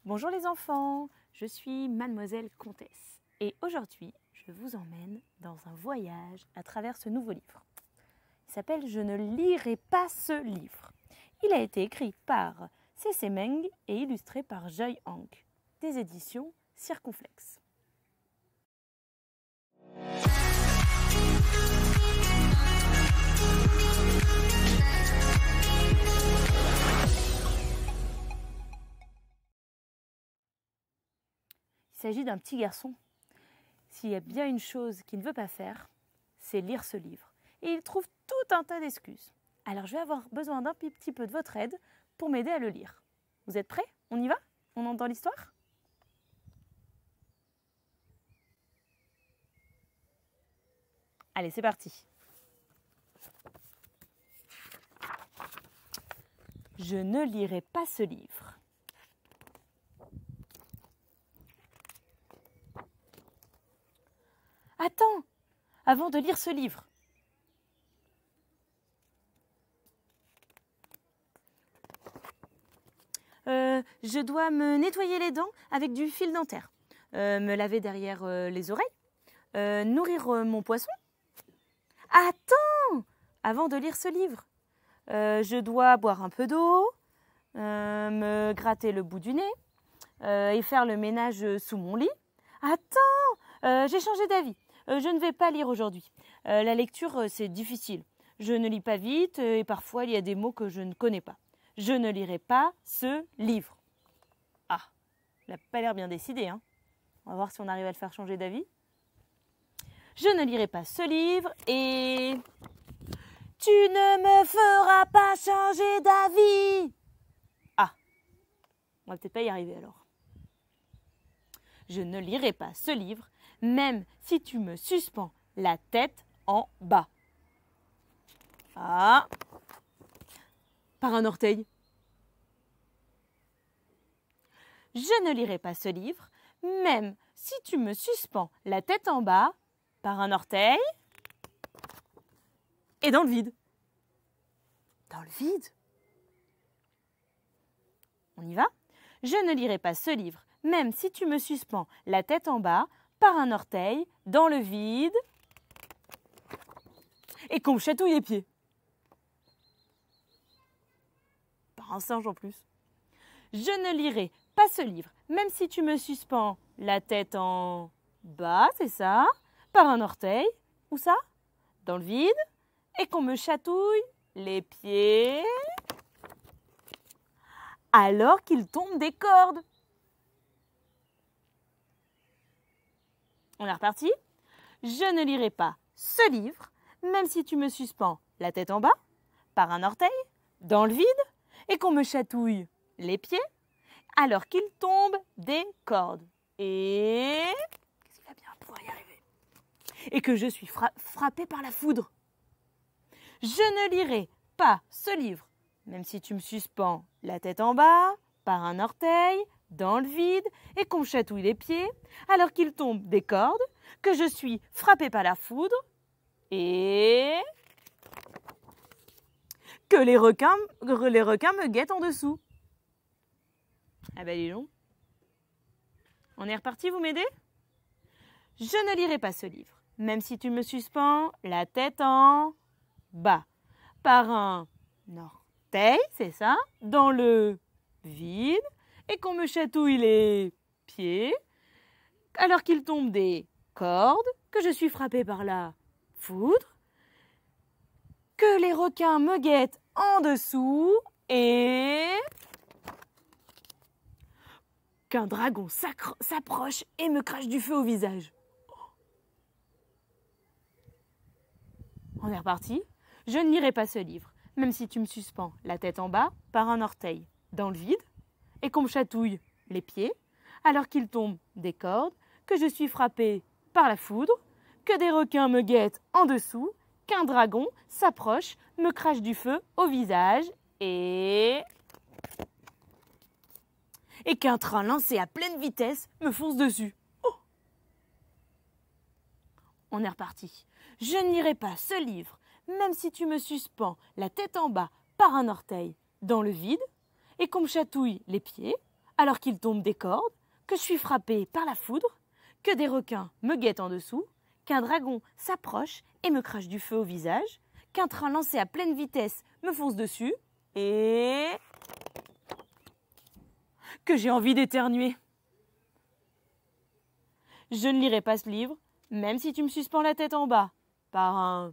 Bonjour les enfants, je suis Mademoiselle Comtesse et aujourd'hui je vous emmène dans un voyage à travers ce nouveau livre. Il s'appelle « Je ne lirai pas ce livre ». Il a été écrit par C.C. Meng et illustré par Joy Hank, des éditions Circonflexe. Il s'agit d'un petit garçon. S'il y a bien une chose qu'il ne veut pas faire, c'est lire ce livre. Et il trouve tout un tas d'excuses. Alors je vais avoir besoin d'un petit peu de votre aide pour m'aider à le lire. Vous êtes prêts? On y va? On entend l'histoire? Allez, c'est parti. Je ne lirai pas ce livre. Attends, avant de lire ce livre. Je dois me nettoyer les dents avec du fil dentaire, me laver derrière les oreilles, nourrir mon poisson. Attends, avant de lire ce livre, je dois boire un peu d'eau, me gratter le bout du nez et faire le ménage sous mon lit. Attends, j'ai changé d'avis. Je ne vais pas lire aujourd'hui. La lecture, c'est difficile. Je ne lis pas vite et parfois il y a des mots que je ne connais pas. Je ne lirai pas ce livre. Ah, il n'a pas l'air bien décidé, hein. On va voir si on arrive à le faire changer d'avis. Je ne lirai pas ce livre et... Tu ne me feras pas changer d'avis. Ah, on va peut-être pas y arriver alors. Je ne lirai pas ce livre, même si tu me suspends la tête en bas. Ah, par un orteil. Je ne lirai pas ce livre, même si tu me suspends la tête en bas, par un orteil et dans le vide. Dans le vide? On y va? Je ne lirai pas ce livre, même si tu me suspends la tête en bas, par un orteil, dans le vide, et qu'on me chatouille les pieds. Par un singe en plus. Je ne lirai pas ce livre, même si tu me suspends la tête en bas, c'est ça, par un orteil, où ça? Dans le vide, et qu'on me chatouille les pieds, alors qu'il tombe des cordes. On est reparti? Je ne lirai pas ce livre, même si tu me suspends la tête en bas, par un orteil, dans le vide, et qu'on me chatouille les pieds, alors qu'il tombe des cordes. Et... qu'est-ce qu'il va bien pouvoir y arriver? Et que je suis frappée par la foudre. Je ne lirai pas ce livre, même si tu me suspends la tête en bas, par un orteil, dans le vide, et qu'on me chatouille les pieds, alors qu'il tombe des cordes, que je suis frappée par la foudre, et que les requins me guettent en dessous. Ah ben dis donc. On est reparti, vous m'aidez? Je ne lirai pas ce livre, même si tu me suspends la tête en bas, par un orteil, c'est ça, dans le vide, et qu'on me chatouille les pieds, alors qu'il tombe des cordes, que je suis frappée par la foudre, que les requins me guettent en dessous, et qu'un dragon s'approche et me crache du feu au visage. On est reparti. Je ne lirai pas ce livre, même si tu me suspends la tête en bas, par un orteil, dans le vide, et qu'on me chatouille les pieds, alors qu'il tombe des cordes, que je suis frappée par la foudre, que des requins me guettent en dessous, qu'un dragon s'approche, me crache du feu au visage, et qu'un train lancé à pleine vitesse me fonce dessus. Oh! On est reparti. Je ne lirai pas ce livre, même si tu me suspends la tête en bas par un orteil dans le vide et qu'on me chatouille les pieds, alors qu'il tombe des cordes, que je suis frappé par la foudre, que des requins me guettent en dessous, qu'un dragon s'approche et me crache du feu au visage, qu'un train lancé à pleine vitesse me fonce dessus, et que j'ai envie d'éternuer. Je ne lirai pas ce livre, même si tu me suspends la tête en bas, par un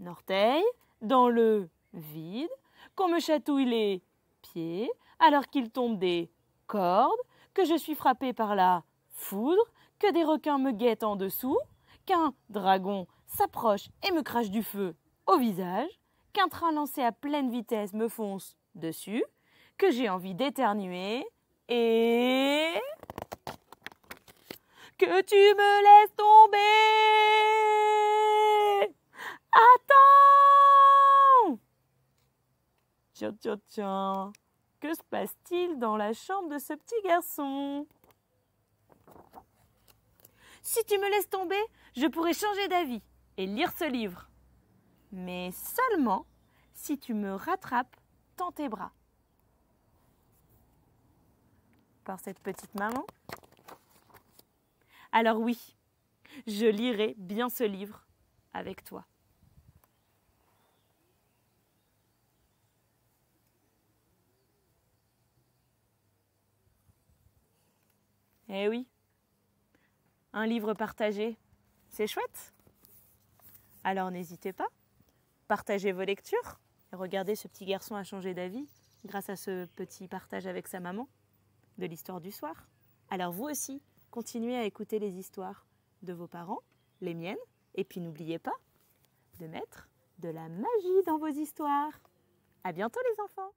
orteil, dans le vide, qu'on me chatouille les pieds, alors qu'il tombe des cordes, que je suis frappé par la foudre, que des requins me guettent en dessous, qu'un dragon s'approche et me crache du feu au visage, qu'un train lancé à pleine vitesse me fonce dessus, que j'ai envie d'éternuer et que tu me laisses tomber. Attends! Tiens, tiens, tiens, que se passe-t-il dans la chambre de ce petit garçon? Si tu me laisses tomber, je pourrai changer d'avis et lire ce livre. Mais seulement si tu me rattrapes dans tes bras. Par cette petite maman. Alors oui, je lirai bien ce livre avec toi. Eh oui, un livre partagé, c'est chouette. Alors n'hésitez pas, partagez vos lectures et regardez ce petit garçon a changé d'avis grâce à ce petit partage avec sa maman de l'histoire du soir. Alors vous aussi, continuez à écouter les histoires de vos parents, les miennes, et puis n'oubliez pas de mettre de la magie dans vos histoires. À bientôt les enfants!